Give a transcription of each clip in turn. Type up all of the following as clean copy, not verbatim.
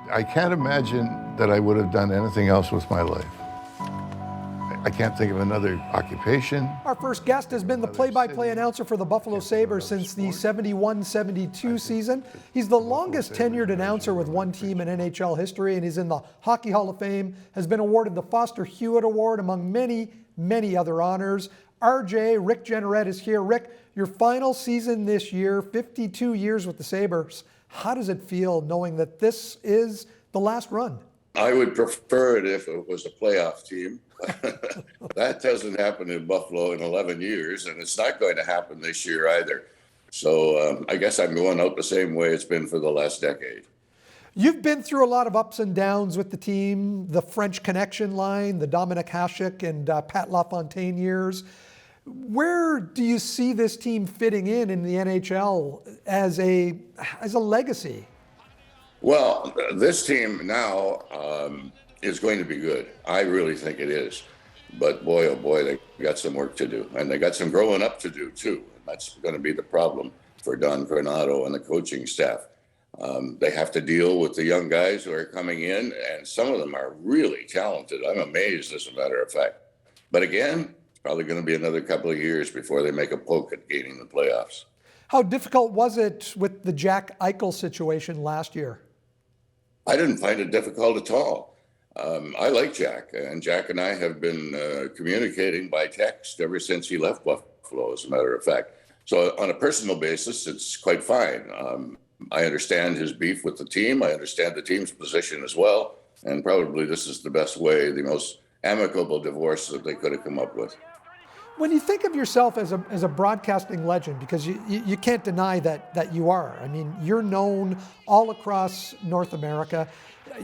I can't imagine that I would have done anything else with my life. I can't think of another occupation. Our first guest has been the play-by-play announcer for the Buffalo Sabres since the 71-72 season. He's the longest tenured announcer with one team in NHL history, and he's in the Hockey Hall of Fame, has been awarded the Foster Hewitt Award, among many, many other honors. RJ, Rick Jeanneret is here. Rick, your final season this year, 52 years with the Sabres. How does it feel knowing that this is the last run? I would prefer it if it was a playoff team. That doesn't happen in Buffalo in 11 years, and it's not going to happen this year either. So I guess I'm going out the same way it's been for the last decade. You've been through a lot of ups and downs with the team, the French Connection line, the Dominic Hasek and Pat LaFontaine years. Where do you see this team fitting in the NHL as a legacy? Well, this team now is going to be good. I really think it is. But boy, oh boy, they got some work to do. And they got some growing up to do, too. And that's going to be the problem for Don Granato and the coaching staff. They have to deal with the young guys who are coming in, and some of them are really talented. I'm amazed, as a matter of fact. But again, it's probably going to be another couple of years before they make a poke at gaining the playoffs. How difficult was it with the Jack Eichel situation last year? I didn't find it difficult at all. I like Jack, and Jack and I have been communicating by text ever since he left Buffalo, as a matter of fact. So on a personal basis, it's quite fine. I understand his beef with the team. I understand the team's position as well. And probably this is the best way, the most amicable divorce that they could have come up with. When you think of yourself as a broadcasting legend, because you can't deny that you are. I mean, you're known all across North America.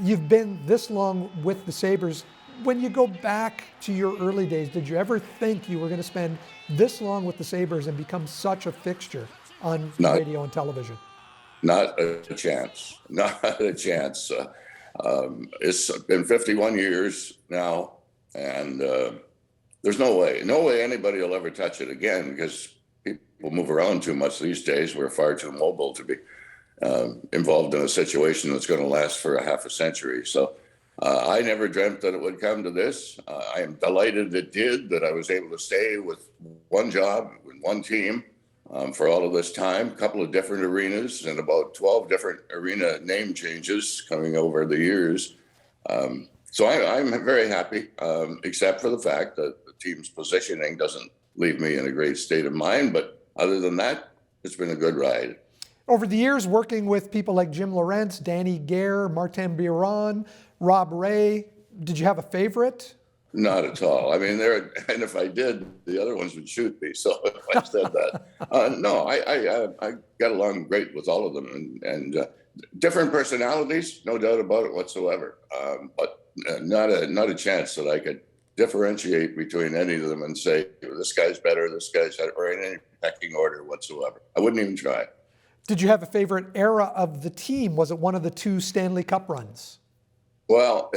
You've been this long with the Sabres. When you go back to your early days, did you ever think you were going to spend this long with the Sabres and become such a fixture on radio and television? Not a chance. Not a chance. It's been 51 years now, and there's no way anybody will ever touch it again, because people move around too much these days. We're far too mobile to be involved in a situation that's going to last for a half a century. So I never dreamt that it would come to this. I am delighted it did, that I was able to stay with one job, with one team for all of this time, a couple of different arenas and about 12 different arena name changes coming over the years. So I'm very happy, except for the fact that the team's positioning doesn't leave me in a great state of mind. But other than that, it's been a good ride. Over the years, working with people like Jim Lorentz, Danny Gare, Martin Biron, Rob Ray, did you have a favorite? Not at all. I mean, and if I did, the other ones would shoot me. So if I said that, no, I got along great with all of them, and different personalities, no doubt about it whatsoever. But not a chance that I could differentiate between any of them and say this guy's better, this guy's better, or in any pecking order whatsoever. I wouldn't even try. Did you have a favorite era of the team? Was it one of the two Stanley Cup runs? Well,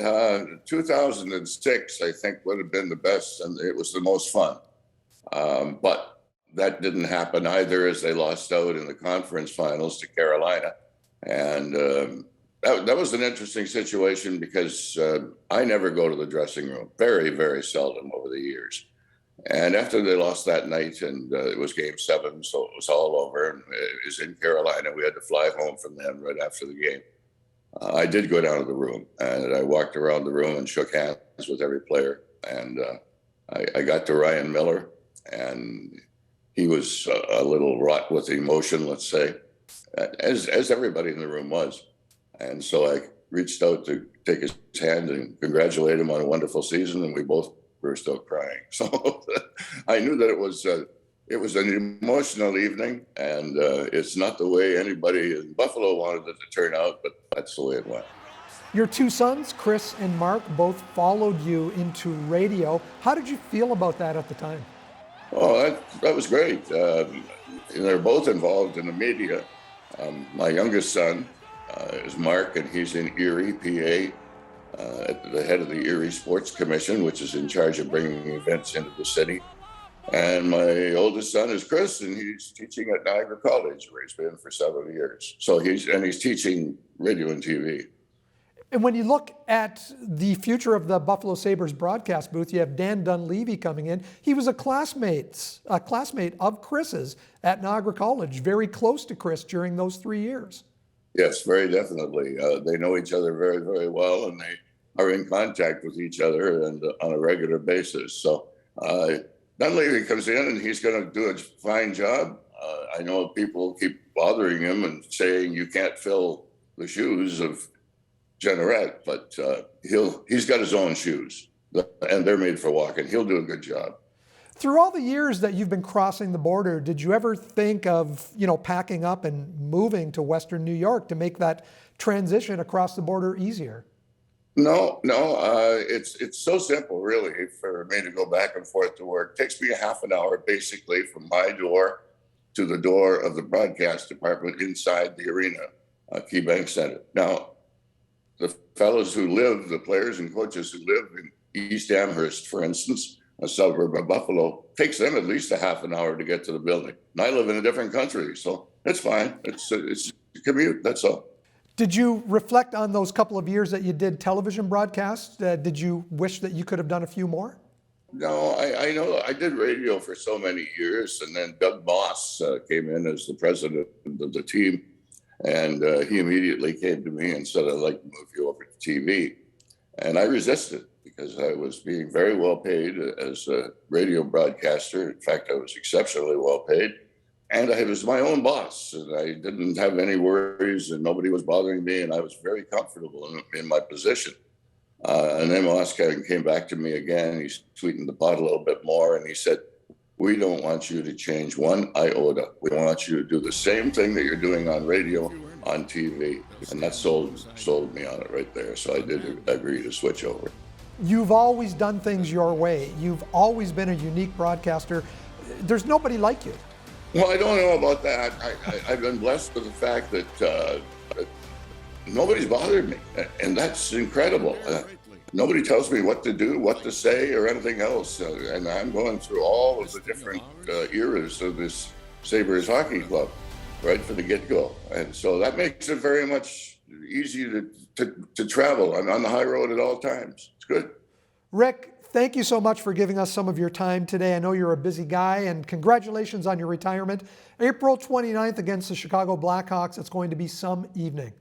2006, I think, would have been the best, and it was the most fun. But that didn't happen either, as they lost out in the conference finals to Carolina. And that was an interesting situation, because I never go to the dressing room, very, very seldom over the years. And after they lost that night, and it was Game 7, so it was all over, and it was in Carolina. We had to fly home from them right after the game. I did go down to the room, and I walked around the room and shook hands with every player. And I got to Ryan Miller, and he was a little wrought with emotion, let's say, as everybody in the room was. And so I reached out to take his hand and congratulate him on a wonderful season, and we both burst out crying. So I knew that it was an emotional evening, and it's not the way anybody in Buffalo wanted it to turn out, but that's the way it went. Your two sons, Chris and Mark, both followed you into radio. How did you feel about that at the time? Oh, that was great. They're both involved in the media. My youngest son is Mark, and he's in Erie, PA, at the head of the Erie Sports Commission, which is in charge of bringing events into the city. And my oldest son is Chris, and he's teaching at Niagara College, where he's been for several years. So he's teaching radio and TV. And when you look at the future of the Buffalo Sabres broadcast booth, you have Dan Dunleavy coming in. He was a classmate of Chris's at Niagara College, very close to Chris during those 3 years. Yes, very definitely. They know each other very, very well, and they are in contact with each other and on a regular basis. So Dunleavy comes in, and he's going to do a fine job. I know people keep bothering him and saying you can't fill the shoes of Jeanneret, but he's got his own shoes, and they're made for walking. He'll do a good job. Through all the years that you've been crossing the border, did you ever think of, packing up and moving to Western New York to make that transition across the border easier? No. It's so simple, really, for me to go back and forth to work. It takes me a half an hour, basically, from my door to the door of the broadcast department inside the arena, Key Bank Center. Now, the fellows the players and coaches who live in East Amherst, for instance, a suburb of Buffalo, takes them at least a half an hour to get to the building. And I live in a different country, so it's fine. It's a commute, that's all. Did you reflect on those couple of years that you did television broadcasts? Did you wish that you could have done a few more? No, I know I did radio for so many years, and then Doug Moss came in as the president of the team. And he immediately came to me and said, I'd like to move you over to TV. And I resisted because I was being very well paid as a radio broadcaster. In fact, I was exceptionally well paid. And I was my own boss, and I didn't have any worries, and nobody was bothering me, and I was very comfortable in my position. And then Moss came back to me again. He sweetened the pot a little bit more, and he said, we don't want you to change one iota. We want you to do the same thing that you're doing on radio, on TV. And that sold me on it right there. So I did agree to switch over. You've always done things your way. You've always been a unique broadcaster. There's nobody like you. Well, I don't know about that. I've been blessed with the fact that nobody's bothered me. And that's incredible. Nobody tells me what to do, what to say, or anything else. And I'm going through all of the different eras of this Sabres hockey club, right from the get-go. And so that makes it very much easy to travel. I'm on the high road at all times. It's good. Rick, thank you so much for giving us some of your time today. I know you're a busy guy, and congratulations on your retirement. April 29th against the Chicago Blackhawks. It's going to be some evening.